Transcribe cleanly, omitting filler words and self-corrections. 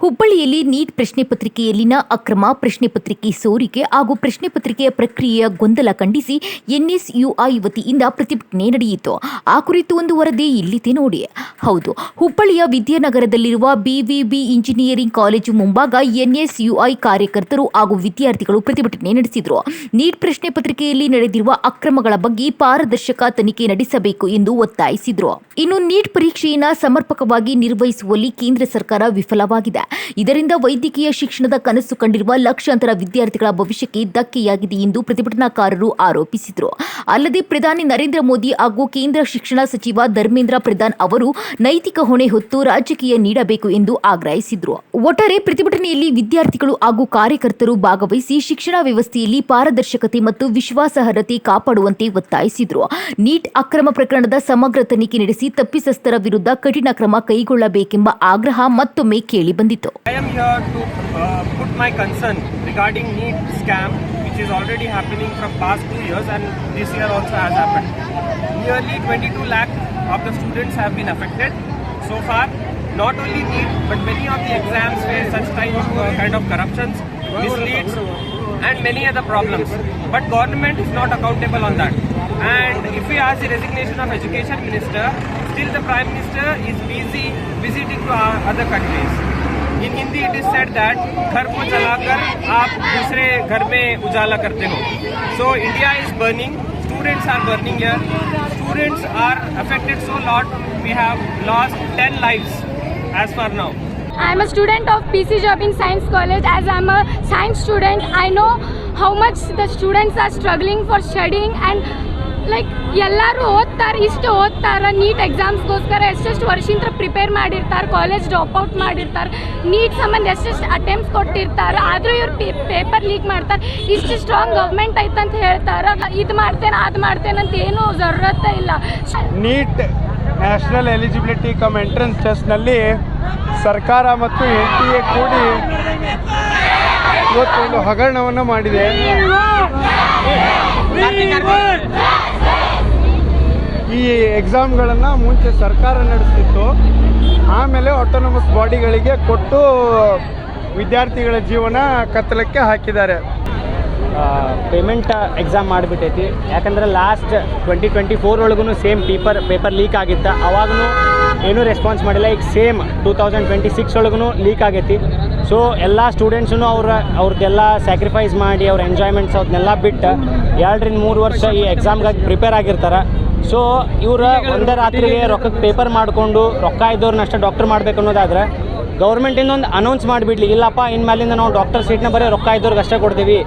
ಹುಬ್ಬಳ್ಳಿಯಲ್ಲಿ ನೀಟ್ ಪ್ರಶ್ನೆ ಪತ್ರಿಕೆಯಲ್ಲಿನ ಅಕ್ರಮ, ಪ್ರಶ್ನೆ ಪತ್ರಿಕೆ ಸೋರಿಕೆ ಹಾಗೂ ಪ್ರಶ್ನೆ ಪತ್ರಿಕೆಯ ಪ್ರಕ್ರಿಯೆಯ ಗೊಂದಲ ಖಂಡಿಸಿ ಎನ್ಎಸ್ಯುಐ ವತಿಯಿಂದ ಪ್ರತಿಭಟನೆ ನಡೆಯಿತು. ಆ ಕುರಿತು ಒಂದು ವರದಿ ಇಲ್ಲಿದೆ ನೋಡಿ. ಹೌದು, ಹುಬ್ಬಳ್ಳಿಯ ವಿದ್ಯಾನಗರದಲ್ಲಿರುವ ಬಿವಿಬಿ ಇಂಜಿನಿಯರಿಂಗ್ ಕಾಲೇಜು ಮುಂಭಾಗ ಎನ್ಎಸ್ಯುಐ ಕಾರ್ಯಕರ್ತರು ಹಾಗೂ ವಿದ್ಯಾರ್ಥಿಗಳು ಪ್ರತಿಭಟನೆ ನಡೆಸಿದರು. ನೀಟ್ ಪ್ರಶ್ನೆ ಪತ್ರಿಕೆಯಲ್ಲಿ ನಡೆದಿರುವ ಅಕ್ರಮಗಳ ಬಗ್ಗೆ ಪಾರದರ್ಶಕ ತನಿಖೆ ನಡೆಸಬೇಕು ಎಂದು ಒತ್ತಾಯಿಸಿದರು. ಇನ್ನು ನೀಟ್ ಪರೀಕ್ಷೆಯನ್ನು ಸಮರ್ಪಕವಾಗಿ ನಿರ್ವಹಿಸುವಲ್ಲಿ ಕೇಂದ್ರ ಸರ್ಕಾರ ವಿಫಲವಾಗಿದೆ. ಇದರಿಂದ ವೈದ್ಯಕೀಯ ಶಿಕ್ಷಣದ ಕನಸು ಕಂಡಿರುವ ಲಕ್ಷಾಂತರ ವಿದ್ಯಾರ್ಥಿಗಳ ಭವಿಷ್ಯಕ್ಕೆ ಧಕ್ಕೆಯಾಗಿದೆ ಎಂದು ಪ್ರತಿಭಟನಾಕಾರರು ಆರೋಪಿಸಿದರು. ಅಲ್ಲದೆ ಪ್ರಧಾನಿ ನರೇಂದ್ರ ಮೋದಿ ಹಾಗೂ ಕೇಂದ್ರ ಶಿಕ್ಷಣ ಸಚಿವ ಧರ್ಮೇಂದ್ರ ಪ್ರಧಾನ್ ಅವರು ನೈತಿಕ ಹೊಣೆ ಹೊತ್ತು ರಾಜಕೀಯ ನೀಡಬೇಕು ಎಂದು ಆಗ್ರಹಿಸಿದರು. ಒಟ್ಟಾರೆ ಪ್ರತಿಭಟನೆಯಲ್ಲಿ ವಿದ್ಯಾರ್ಥಿಗಳು ಹಾಗೂ ಕಾರ್ಯಕರ್ತರು ಭಾಗವಹಿಸಿ ಶಿಕ್ಷಣ ವ್ಯವಸ್ಥೆಯಲ್ಲಿ ಪಾರದರ್ಶಕತೆ ಮತ್ತು ವಿಶ್ವಾಸಾರ್ಹತೆ ಕಾಪಾಡುವಂತೆ ಒತ್ತಾಯಿಸಿದರು. ನೀಟ್ ಅಕ್ರಮ ಪ್ರಕರಣದ ಸಮಗ್ರ ತನಿಖೆ ನಡೆಸಿ ತಪ್ಪಿತಸ್ಥರ ವಿರುದ್ಧ ಕಠಿಣ ಕ್ರಮ ಕೈಗೊಳ್ಳಬೇಕೆಂಬ ಆಗ್ರಹ ಮತ್ತೊಮ್ಮೆ ಕೇಳಿಬಂದಿತು. I am here to put my concern regarding NEET scam, which is already happening from past 2 years and this year also has happened. Nearly 22 lakh of the students have been affected so far. Not only NEET, but many of the exams face such kind of corruptions, misleads, and many other problems. But government is not accountable on that. And if we ask the resignation of Education Minister, still the Prime Minister is busy visiting to other countries. In Hindi it is said that घर को जलाकर आप दूसरे घर में उजाला करते हो. So India is burning, students are burning here, students are affected so lot. We have lost 10 lives as far now. I am a student of PC Jobbing Science College. As I am a science student, I know how much the students are struggling for studying and ಎಲ್ಲರೂ ಓದ್ತಾರೆ, ಇಷ್ಟು ಓದ್ತಾರೆ neat ಎಕ್ಸಾಮ್ಸ್ಗೋಸ್ಕರ ಎಷ್ಟೆಷ್ಟು ವರ್ಷದಿಂದ prepare ಮಾಡಿರ್ತಾರೆ, college drop out ಮಾಡಿರ್ತಾರೆ, neat ಸಂಬಂಧ ಎಷ್ಟೆಷ್ಟು ಅಟೆಂಪ್ಟ್ಸ್ ಕೊಟ್ಟಿರ್ತಾರೆ, ಆದರೂ ಇವ್ರು ಪೇಪರ್ ಲೀಕ್ ಮಾಡ್ತಾರೆ. ಇಷ್ಟು ಸ್ಟ್ರಾಂಗ್ ಗೌರ್ಮೆಂಟ್ ಐತಂತ ಹೇಳ್ತಾರೆ, ಇದು ಮಾಡ್ತೇನೆ ಅದು ಮಾಡ್ತೇನೆ ಅಂತ ಏನೂ ಜರೂರತ್ತೇ ಇಲ್ಲ. NEET national eligibility cum entrance ಟೆಸ್ಟ್ನಲ್ಲಿ ಸರ್ಕಾರ ಮತ್ತು NTA ಕೂಡಿ ಇವತ್ತೊಂದು ಹಗರಣವನ್ನು ಮಾಡಿದೆ. ಈ ಎಕ್ಸಾಮ್ಗಳನ್ನು ಮುಂಚೆ ಸರ್ಕಾರ ನಡೆಸ್ತಿತ್ತು, ಆಮೇಲೆ ಆಟೋನಮಸ್ ಬಾಡಿಗಳಿಗೆ ಕೊಟ್ಟು ವಿದ್ಯಾರ್ಥಿಗಳ ಜೀವನ ಕತ್ತಲಕ್ಕೆ ಹಾಕಿದ್ದಾರೆ. ಪೇಮೆಂಟ್ ಎಕ್ಸಾಮ್ ಮಾಡಿಬಿಟ್ಟೈತಿ. ಯಾಕಂದ್ರೆ ಲಾಸ್ಟ್ 2024 ಒಳಗೂ ಸೇಮ್ ಪೇಪರ್ ಲೀಕ್ ಆಗಿತ್ತು. ಅವಾಗೂ ಏನೂ ರೆಸ್ಪಾನ್ಸ್ ಮಾಡಿಲ್ಲ. ಈಗ ಸೇಮ್ 2026 ಒಳಗೂ ಲೀಕ್ ಆಗೈತಿ. ಸೊ ಎಲ್ಲ ಸ್ಟೂಡೆಂಟ್ಸೂ ಅವ್ರದ್ದೆಲ್ಲ ಸ್ಯಾಕ್ರಿಫೈಸ್ ಮಾಡಿ ಅವ್ರ ಎಂಜಾಯ್ಮೆಂಟ್ಸ್ ಅದನ್ನೆಲ್ಲ ಬಿಟ್ಟು 2-3 ವರ್ಷ ಈ ಎಕ್ಸಾಮ್ಗಾಗಿ ಪ್ರಿಪೇರ್ ಆಗಿರ್ತಾರೆ. ಸೊ ಇವರು ಒಂದೇ ರಾತ್ರಿಗೆ ರೊಕ್ಕಕ್ಕೆ ಪೇಪರ್ ಮಾಡಿಕೊಂಡು ರೊಕ್ಕ ಇದ್ದವ್ರನ್ನಷ್ಟೇ ಡಾಕ್ಟರ್ ಮಾಡಬೇಕು ಅನ್ನೋದಾದ್ರೆ ಗೌರ್ಮೆಂಟಿಂದ ಒಂದು ಅನೌನ್ಸ್ ಮಾಡಿಬಿಡ್ಲಿ, ಇಲ್ಲಪ್ಪ ಇನ್ಮೇಲಿಂದ ನಾವು ಡಾಕ್ಟರ್ ಸೀಟ್ನ ಬರೀ ರೊಕ್ಕ ಇದ್ದವ್ರಿಗೆ ಅಷ್ಟೇ ಕೊಡ್ತೀವಿ,